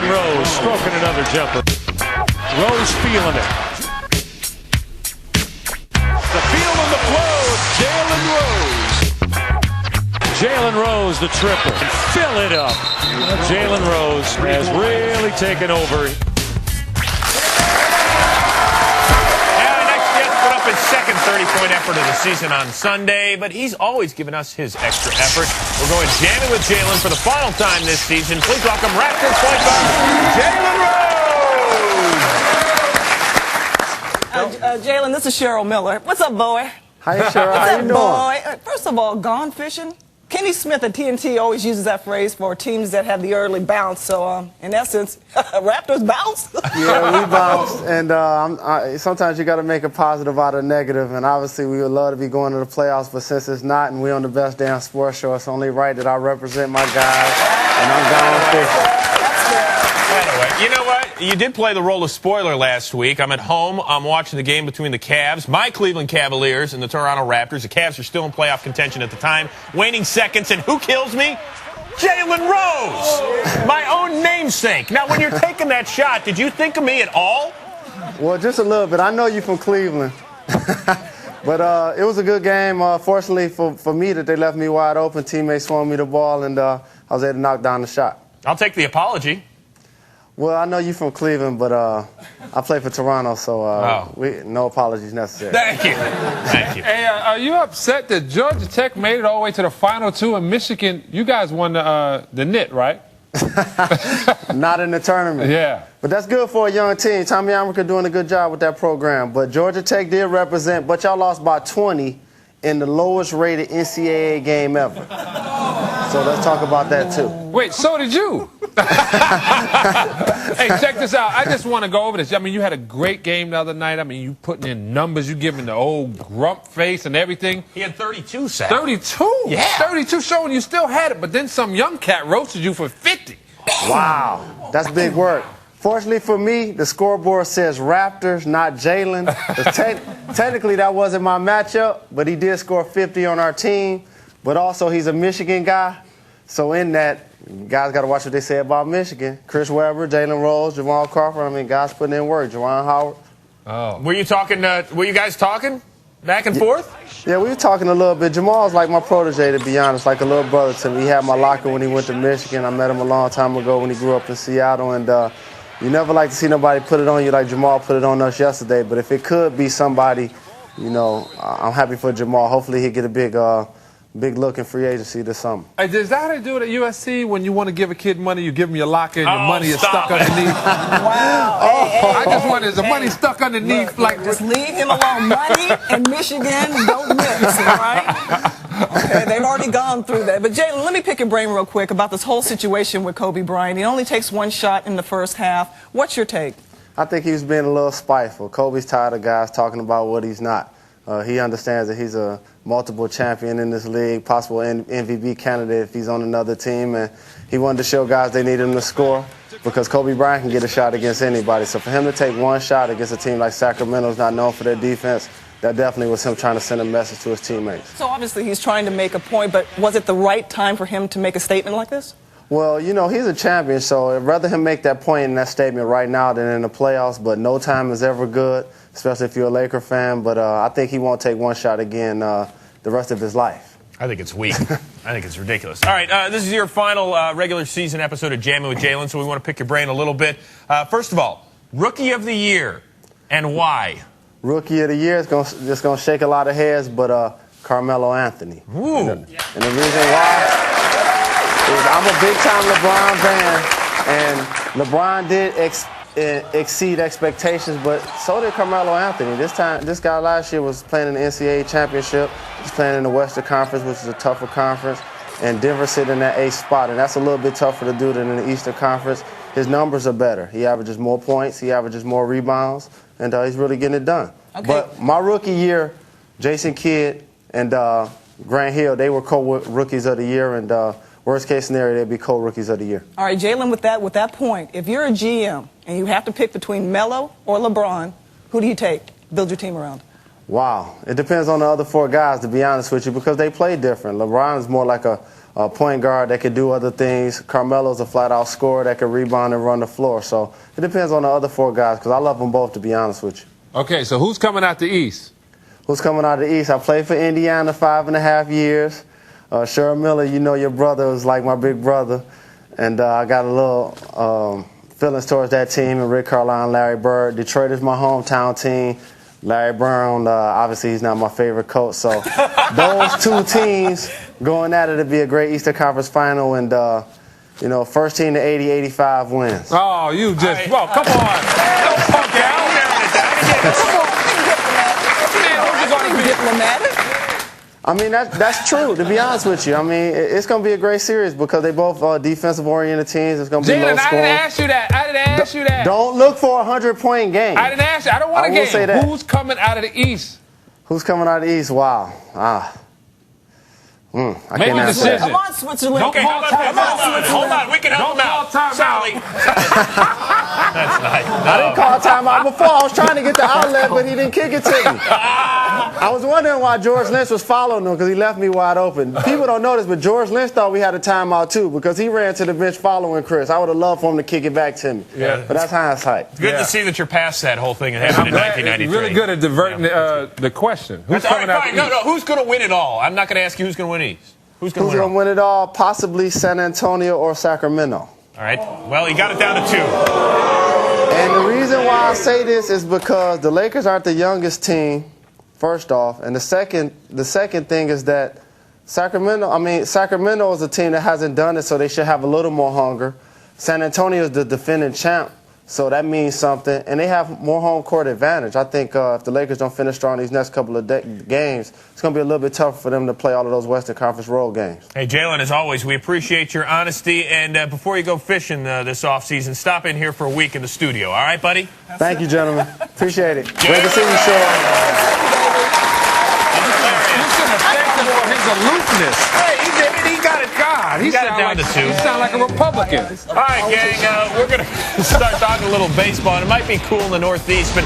Jalen Rose stroking another jumper. Rose feeling it. The feel and the flow, Jalen Rose. Jalen Rose, the triple. And fill it up. Jalen Rose has really taken over. His second 30-point effort of the season on Sunday, but he's always given us his extra effort. We're going jamming with Jalen for the final time this season. Please welcome Raptor point guard, Jalen Rose. Jalen, this is Cheryl Miller. What's up, boy? Hi, Cheryl. How you doing? Boy? First of all, gone fishing? Kenny Smith at TNT always uses that phrase for teams that have the early bounce. So, in essence, Raptors bounce? Yeah, we bounced. And sometimes you got to make a positive out of negative. And obviously, we would love to be going to the playoffs. But since it's not and we're on the Best Damn Sports Show, it's only right that I represent my guys. And I'm gone fishing. By the way, you know what? You did play the role of spoiler last week. I'm at home. I'm watching the game between the Cavs, my Cleveland Cavaliers, and the Toronto Raptors. The Cavs are still in playoff contention at the time. Waning seconds, and who kills me? Jalen Rose, my own namesake. Now, when you're taking that shot, did you think of me at all? Well, just a little bit. I know you from Cleveland. But it was a good game. Fortunately for me that they left me wide open. Teammates swung me the ball, and I was able to knock down the shot. I'll take the apology. Well, I know you from Cleveland, but I play for Toronto, so no apologies necessary. Thank you. Thank you. Hey, are you upset that Georgia Tech made it all the way to the Final Two in Michigan? You guys won the knit, right? Not in the tournament. Yeah. But that's good for a young team. Tommy Amaker doing a good job with that program. But Georgia Tech did represent, but y'all lost by 20 in the lowest rated NCAA game ever. So let's talk about that, too. Wait, so did you? Hey, check this out. I just want to go over this. I mean, you had a great game the other night. I mean, you putting in numbers. You giving the old grump face and everything. He had 32, Sal. 32? Yeah. 32 showing you still had it, but then some young cat roasted you for 50. Wow. That's big work. Fortunately for me, the scoreboard says Raptors, not Jalen. Technically, that wasn't my matchup, but he did score 50 on our team. But also, he's a Michigan guy. So in that, guys got to watch what they say about Michigan. Chris Webber, Jalen Rose, Jamal Crawford. I mean, guys putting in work. Juwan Howard. Oh. Were you talking? Were you guys talking back and forth? Yeah, we were talking a little bit. Jamal's like my protege, to be honest, like a little brother to me. He had my locker when he went to Michigan. I met him a long time ago when he grew up in Seattle. And you never like to see nobody put it on you like Jamal put it on us yesterday. But if it could be somebody, you know, I'm happy for Jamal. Hopefully he'll get a big look in free agency this summer. Hey, is that how they do it at USC? When you want to give a kid money, you give him your locker and your money is stuck underneath? Wow. I just wonder, is the money stuck underneath? Look, just leave him alone. Money and Michigan don't mix, all right? Okay, they've already gone through that. But, Jalen, let me pick your brain real quick about this whole situation with Kobe Bryant. He only takes one shot in the first half. What's your take? I think he was being a little spiteful. Kobe's tired of guys talking about what he's not. He understands that he's a multiple champion in this league, possible MVP candidate if he's on another team, and he wanted to show guys they need him to score because Kobe Bryant can get a shot against anybody. So for him to take one shot against a team like Sacramento, is not known for their defense, that definitely was him trying to send a message to his teammates. So obviously he's trying to make a point, but was it the right time for him to make a statement like this? Well, you know, he's a champion, so I'd rather him make that point in that statement right now than in the playoffs, but no time is ever good, especially if you're a Laker fan. But I think he won't take one shot again the rest of his life. I think it's weak. I think it's ridiculous. All right, this is your final regular season episode of Jamming with Jalen, so we want to pick your brain a little bit. First of all, Rookie of the Year, and why? Rookie of the Year is just going to shake a lot of heads, but Carmelo Anthony. Ooh. And the reason why is I'm a big-time LeBron fan, and LeBron did exceed expectations, but so did Carmelo Anthony. This guy last year was playing in the NCAA championship. He's playing in the Western Conference, which is a tougher conference, and Denver sitting in that 8th spot, and that's a little bit tougher to do than in the Eastern Conference. His numbers are better. He averages more points. He averages more rebounds, and he's really getting it done. Okay. But my rookie year, Jason Kidd and Grant Hill, they were co-rookies of the year, and worst case scenario, they'd be co-rookies of the year. All right, Jalen, with that point, if you're a GM and you have to pick between Melo or LeBron, who do you take? Build your team around. Wow. It depends on the other 4 guys, to be honest with you, because they play different. LeBron's more like a point guard that can do other things. Carmelo's a flat-out scorer that can rebound and run the floor. So it depends on the other 4 guys, because I love them both, to be honest with you. Okay, so who's coming out the East? Who's coming out of the East? I played for Indiana 5.5 years. Sherrod Miller, you know your brother was like my big brother. And I got a little feelings towards that team, and Rick Carlisle, Larry Bird. Detroit is my hometown team. Larry Brown, obviously he's not my favorite coach. So those 2 teams going at it to be a great Eastern Conference final, and first team to 80-85 wins. Oh, you just, well, come on. Don't punk out. Diplomatic. I mean, that's true, to be honest with you. I mean, it's going to be a great series because they both are defensive-oriented teams. It's going to be low Jalen, scoring. I didn't ask you that. Don't look for a 100-point game. I didn't ask you. I don't want a game. Say that. Who's coming out of the East? Who's coming out of the East? Wow. I Make can't a answer decision. that. Come on, Switzerland. Okay, hold on. We can help him out. Sally. That's nice. I didn't call timeout before. I was trying to get the outlet, but he didn't kick it to me. I was wondering why George Lynch was following him, because he left me wide open. People don't know this, but George Lynch thought we had a timeout too, because he ran to the bench following Chris. I would have loved for him to kick it back to me. Yeah. But that's hindsight. Good to see that you're past that whole thing that happened in 1993. You're really good at diverting the question. Who's coming out the East? No. Who's going to win it all? I'm not going to ask you who's going to win East. Who's going Who's to going to win it all? Possibly San Antonio or Sacramento. All right. Well, he got it down to 2. And the reason why I say this is because the Lakers aren't the youngest team, first off. And the second thing is that Sacramento is a team that hasn't done it, so they should have a little more hunger. San Antonio is the defending champ, so that means something. And they have more home court advantage. I think if the Lakers don't finish strong these next couple of games, it's going to be a little bit tougher for them to play all of those Western Conference road games. Hey, Jalen, as always, we appreciate your honesty. And before you go fishing this offseason, stop in here for a week in the studio. All right, buddy? Thank you, gentlemen. Appreciate it. Great to see you, Sean. His aloofness. Hey, he got it. God, He got it down to 2. He sound like a Republican. All right, gang, we're going to start talking a little baseball. And it might be cool in the Northeast, but